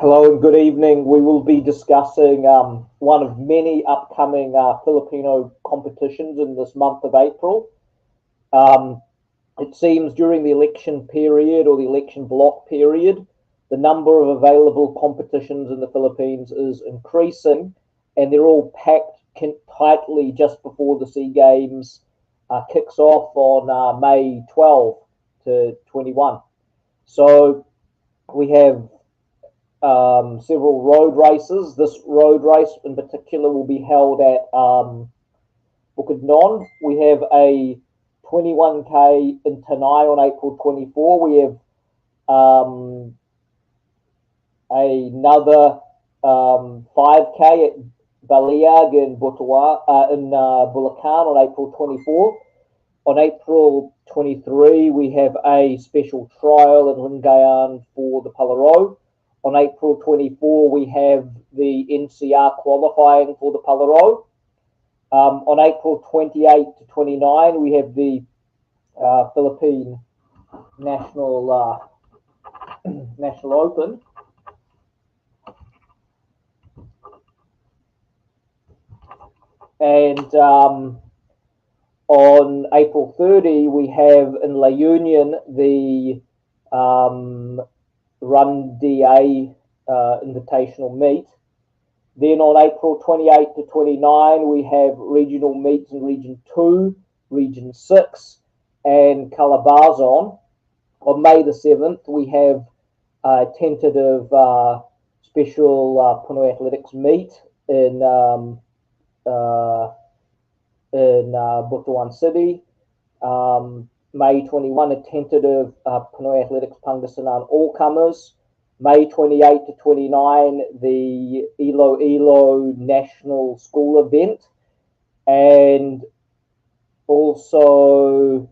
Hello and good evening. We will be discussing one of many upcoming Filipino competitions in this month of April. Um, it seems during the election period or the election block period, the number of available competitions in the Philippines is increasing, and they're all packed tightly just before the SEA Games kicks off on May 12 to 21. So we have several road races. This road race in particular will be held at Bukidnon. We have a 21k in Tanay on April 24. We have another 5k at Baliag in Bulacan on April 24. On April 23, we have a special trial in Lingayen for the Palaro. On April 24, we have the NCR qualifying for the Palaro. On April 28 to 29, we have the Philippine National National Open. And on April 30, we have in La Union the Run DA invitational meet. Then on April 28 to 29, we have regional meets in Region 2, Region 6, and Calabazon. On May the 7th, we have a tentative special Pinoy Athletics meet in Butuan City. May 21, a tentative Pinoy Athletics Pangasinan all-comers. May 28 to 29, the Iloilo National School event. And also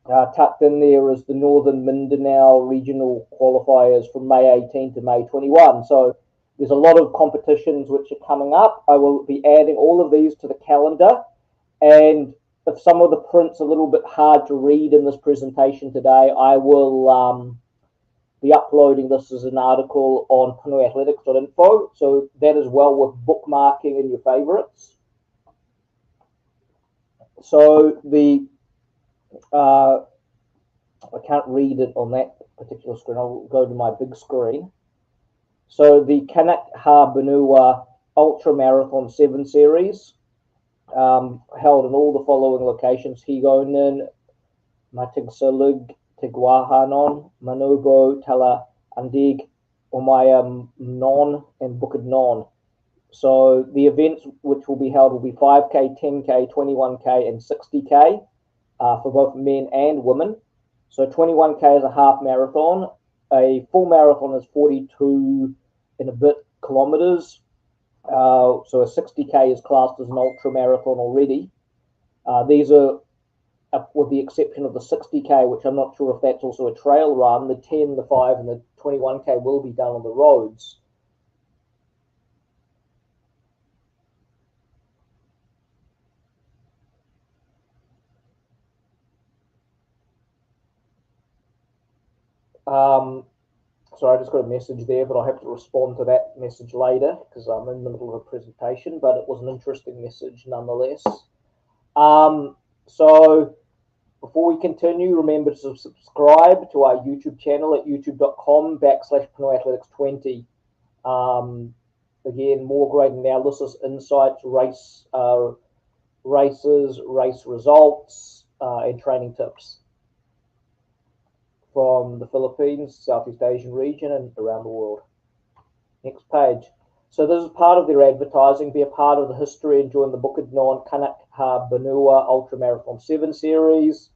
tucked in there is the Northern Mindanao regional qualifiers from May 18 to May 21. So there's a lot of competitions which are coming up. I will be adding all of these to the calendar. And if some of the print's a little bit hard to read in this presentation today, I will be uploading this as an article on pinoyathletics.info. So that as well with bookmarking in your favorites. So the I can't read it on that particular screen. I'll go to my big screen. So the Kanak Han Banuwa Ultra Marathon 7 Series, held in all the following locations: Higonin, Matigsalig, Tigwahanon, Manubo, Tala Andig, Umayam Non, and Bukidnon. So the events which will be held will be 5k, 10k, 21k, and 60k for both men and women. So 21k is a half marathon. A full marathon is 42 and a bit kilometers. So a 60k is classed as an ultra marathon already. These are, with the exception of the 60k, which I'm not sure if that's also a trail run. The 10, the 5, and the 21k will be done on the roads. Sorry, I just got a message there, but I'll have to respond to that message later because I'm in the middle of a presentation, but it was an interesting message nonetheless. So before we continue, remember to subscribe to our YouTube channel at youtube.com/PinoyAthletics20. Again, more great analysis, insights, races, race results, and training tips from the Philippines, Southeast Asian region, and around the world. Next page. So this is part of their advertising. Be a part of the history and join the Bukidnon Kanak Han Banuwa Ultra Marathon 7 Series.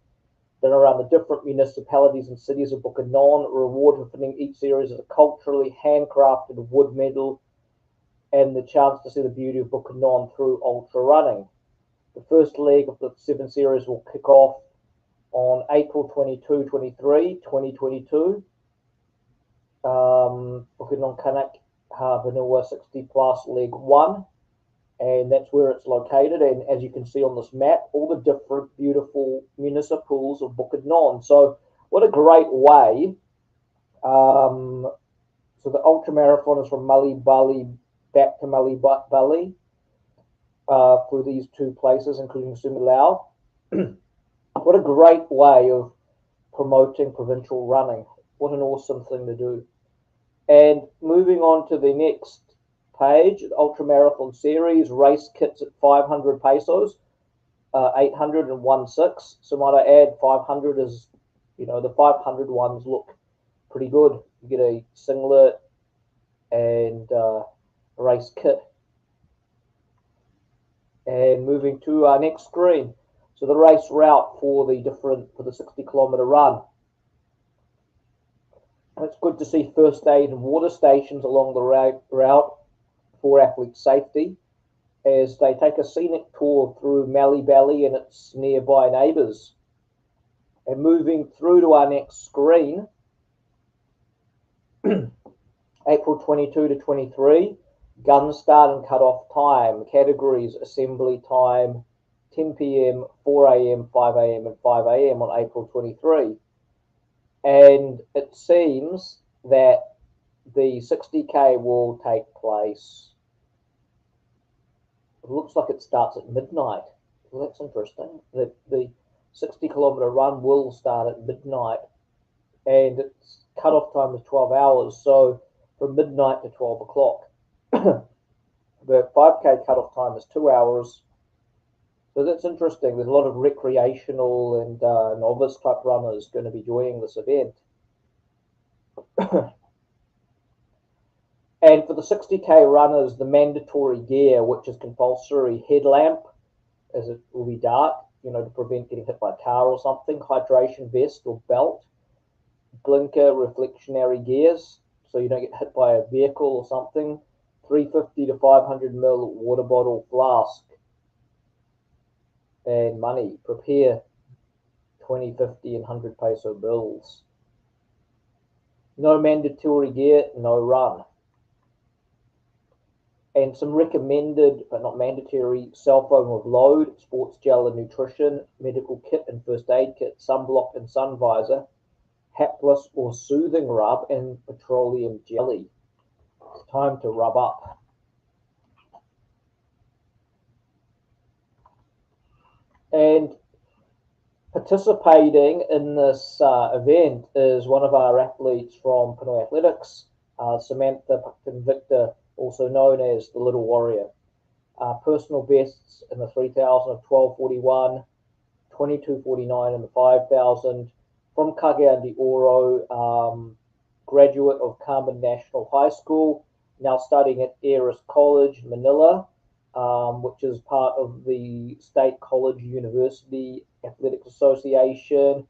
Then around the different municipalities and cities of Bukidnon. Reward for finishing each series is a culturally handcrafted wood medal and the chance to see the beauty of Bukidnon through ultra running. The first leg of the 7 Series will kick off on April 22, 2022. Bukidnon Kanak Han Banuwa 60 plus leg 1, and that's where it's located. And as you can see on this map, all the different beautiful municipals of Bukidnon. So what a great way So the ultra marathon is from Mully back to Mully through these two places, including Sumilau. What a great way of promoting provincial running. What an awesome thing to do. And moving on to the next page, the Ultra Marathon Series, race kits at 500 pesos, 800 and 1.6. So might I add, 500 is, the 500 ones look pretty good. You get a singlet and a race kit. And moving to our next screen. So the race route for the 60-kilometer run. It's good to see first aid and water stations along the route for athlete safety as they take a scenic tour through Mallee Valley and its nearby neighbours. And moving through to our next screen, April 22 to 23, gun start and cut-off time, categories, assembly time, 10 p.m., 4 a.m., 5 a.m. and 5 a.m. on April 23. And it seems that the 60K will take place. It looks like it starts at midnight. Well, that's interesting. The 60-kilometer run will start at midnight, and its cut-off time is 12 hours, so from midnight to 12 o'clock. The 5K cut-off time is 2 hours. So that's interesting. There's a lot of recreational and novice type runners going to be joining this event. And for the 60K runners, the mandatory gear, which is compulsory, headlamp, as it will be dark, to prevent getting hit by a car or something, hydration vest or belt, blinker, reflectionary gears, so you don't get hit by a vehicle or something, 350 to 500 ml water bottle, flask, and money. Prepare 20, 50, and 100 peso bills. No mandatory gear, no run. And some recommended, but not mandatory, cell phone with load, sports gel and nutrition, medical kit and first aid kit, sunblock and sun visor, hapless or soothing rub, and petroleum jelly. It's time to rub up. And participating in this event is one of our athletes from Pinoy Athletics, Samantha Victor, also known as the Little Warrior. Personal bests in the 3,000 of 12:41, 22:49 in the 5,000. From Cagayan de Oro, graduate of Carmen National High School, now studying at Eris College, Manila, which is part of the State College University Athletics Association,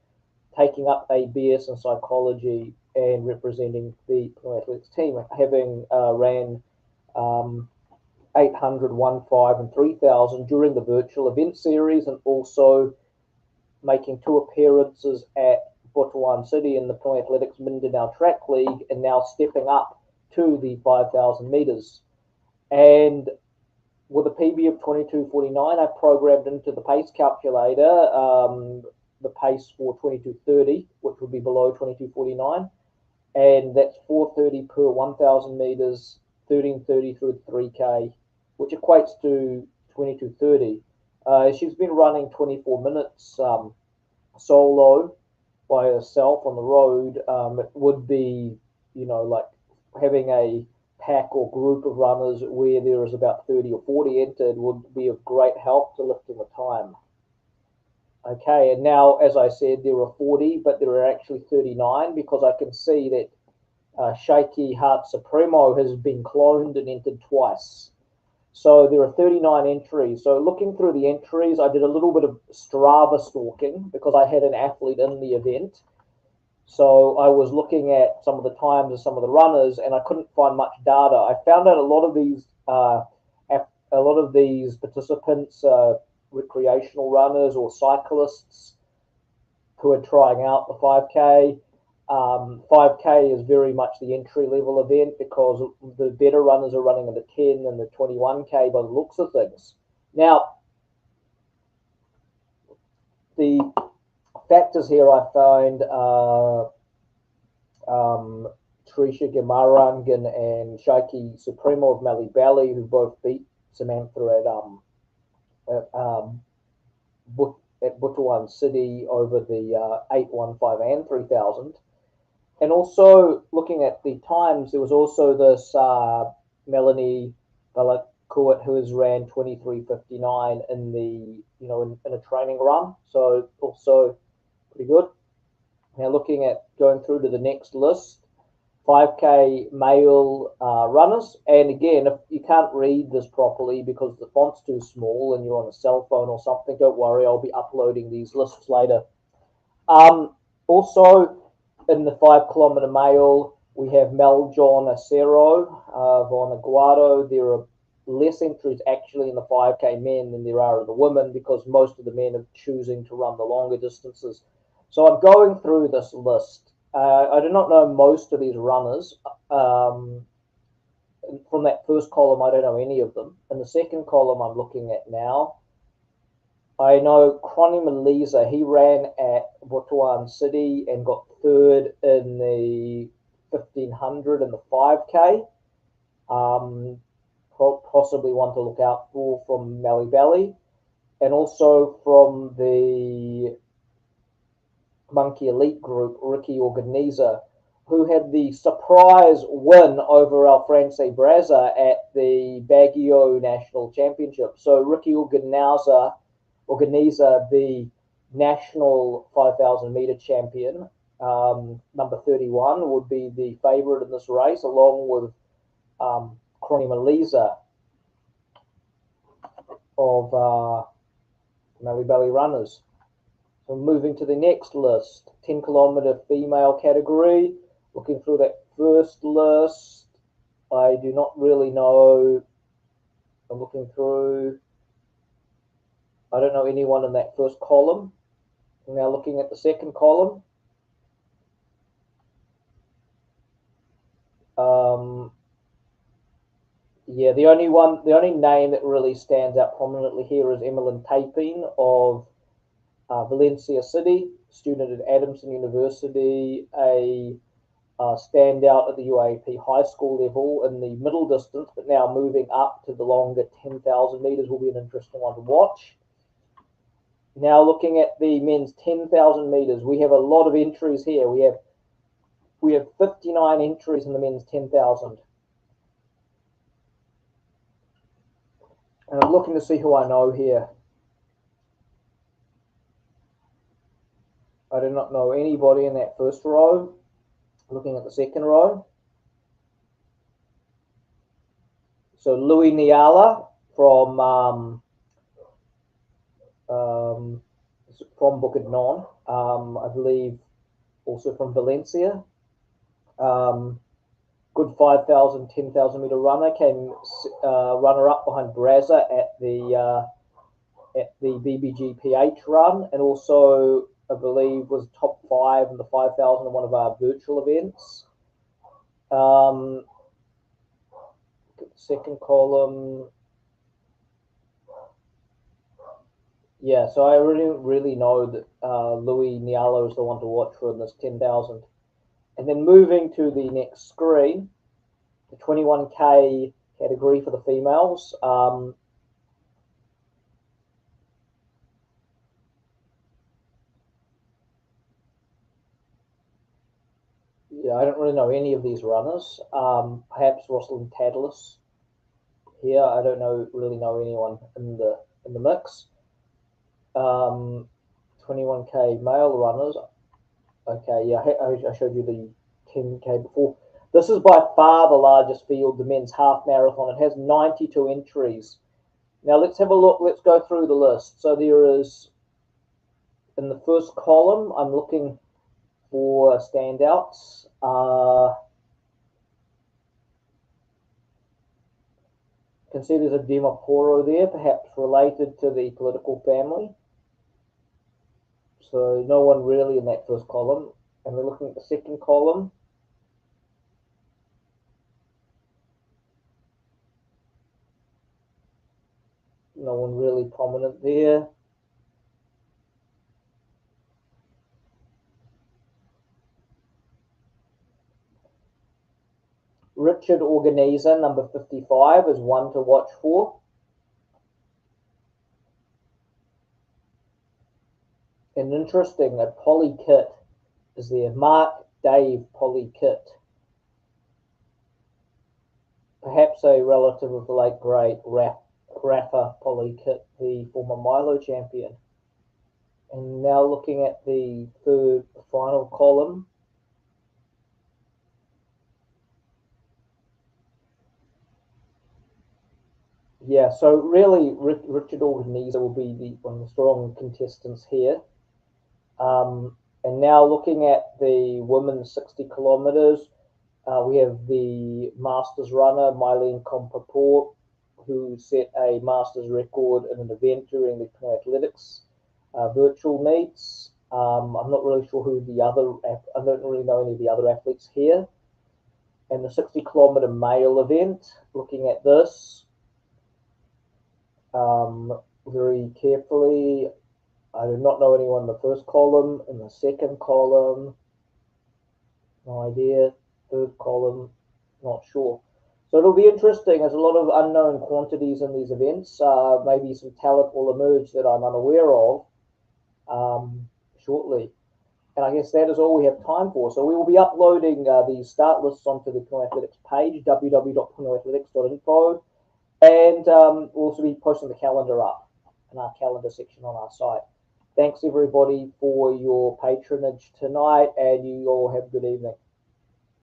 taking up a BS in psychology and representing the Pinoy Athletics team, having ran 800, 1.5 and 3,000 during the virtual event series, and also making 2 appearances at Butuan City in the Pinoy Athletics Mindanao Track League, and now stepping up to the 5,000 meters. And with a PB of 22:49, I programmed into the pace calculator the pace for 22:30, which would be below 22:49, and that's 4:30 per 1,000 meters, 13:30 through 3K, which equates to 22:30. She's been running 24 minutes solo by herself on the road. It would be, like having a pack or group of runners where there is about 30 or 40 entered would be of great help to lifting the time. Okay, and now, as I said, there are 40, but there are actually 39 because I can see that Shaky Heart Supremo has been cloned and entered twice. So there are 39 entries. So looking through the entries, I did a little bit of Strava stalking because I had an athlete in the event. So I was looking at some of the times of some of the runners, and I couldn't find much data. I found out a lot of these participants, recreational runners or cyclists who are trying out the 5K. 5K is very much the entry-level event because the better runners are running in the 10 and the 21K by the looks of things. Now, the factors here I find Trisha Gemarangan and Shaiki Supremo of Mali Valley, who both beat Samantha at Bukidnon City over the 815 and 3000. And also looking at the times, there was also this Melanie Balakuit who has ran 23:59 in the in a training run, so also pretty good. Now looking at going through to the next list, 5K male runners, and again, if you can't read this properly because the font's too small and you're on a cell phone or something, don't worry, I'll be uploading these lists later. Also, in the 5 kilometer male, we have Mel John Acero, Von Aguado. There are less entries actually in the 5K men than there are in the women because most of the men are choosing to run the longer distances. So I'm going through this list. I do not know most of these runners. From that first column, I don't know any of them. In the second column, I'm looking at now. I know Cronny Malisa, he ran at Bukidnon City and got third in the 1500 and the 5K. Possibly one to look out for from Mallee Valley. And also from the Monkey Elite group, Ricky Organiza, who had the surprise win over Alfranse Braza at the Baguio National Championship. So Ricky Organiza, the national 5,000 meter champion, number 31, would be the favorite in this race, along with Cronny Malisa of Mallee Valley Runners. So moving to the next list, 10 kilometer female category. Looking through that first list, I do not really know. I'm looking through. I don't know anyone in that first column. Now looking at the second column. Yeah, the only name that really stands out prominently here is Emmeline Tapin of Valencia City, student at Adamson University, a standout at the UAP high school level in the middle distance, but now moving up to the longer 10,000 meters will be an interesting one to watch. Now looking at the men's 10,000 meters, we have a lot of entries here. We have 59 entries in the men's 10,000. And I'm looking to see who I know here. I do not know anybody in that first row. Looking at the second row. So Louis Niala from Bukidnon, I believe also from Valencia. Good 5,000, 10,000 meter runner, came runner up behind Braza at the BBGPH run, and also I believe was top 5 in the 5,000 in one of our virtual events. Second column. Yeah, so I really know that Louis Nialo is the one to watch for in this 10,000. And then moving to the next screen, the 21K category for the females. Yeah, I don't really know any of these runners. Perhaps Rosalind Tadlis here. I don't really know anyone in the mix. 21K male runners. Okay, yeah, I showed you the 10K before. This is by far the largest field, the men's half marathon. It has 92 entries. Now let's have a look. Let's go through the list. So there is, in the first column, I'm looking for standouts. You can see there's a Demaporo there, perhaps related to the political family. So no one really in that first column. And we're looking at the second column. No one really prominent there. Richard Organizer, number 55, is one to watch for. And interesting, a poly kit is there. Mark Dave poly kit. Perhaps a relative of the late great Rafa Polly Kit, the former Milo champion. And now looking at the third final column. Yeah, so really Richard Organizer will be one of the strong contestants here. And now looking at the women's 60 kilometers, we have the Masters runner, Mylene Compaport, who set a Masters record in an event during the Kanak Athletics virtual meets. I'm not really sure who the other, I don't really know any of the other athletes here. And the 60 kilometer male event, looking at this very carefully. I do not know anyone in the first column. In the second column, no idea. Third column, not sure. So it'll be interesting. There's a lot of unknown quantities in these events. Maybe some talent will emerge that I'm unaware of shortly. And I guess that is all we have time for. So we will be uploading the start lists onto the Kanak Athletics page, www.kanakathletics.info. And we'll also be posting the calendar up in our calendar section on our site. Thanks everybody for your patronage tonight, and you all have a good evening.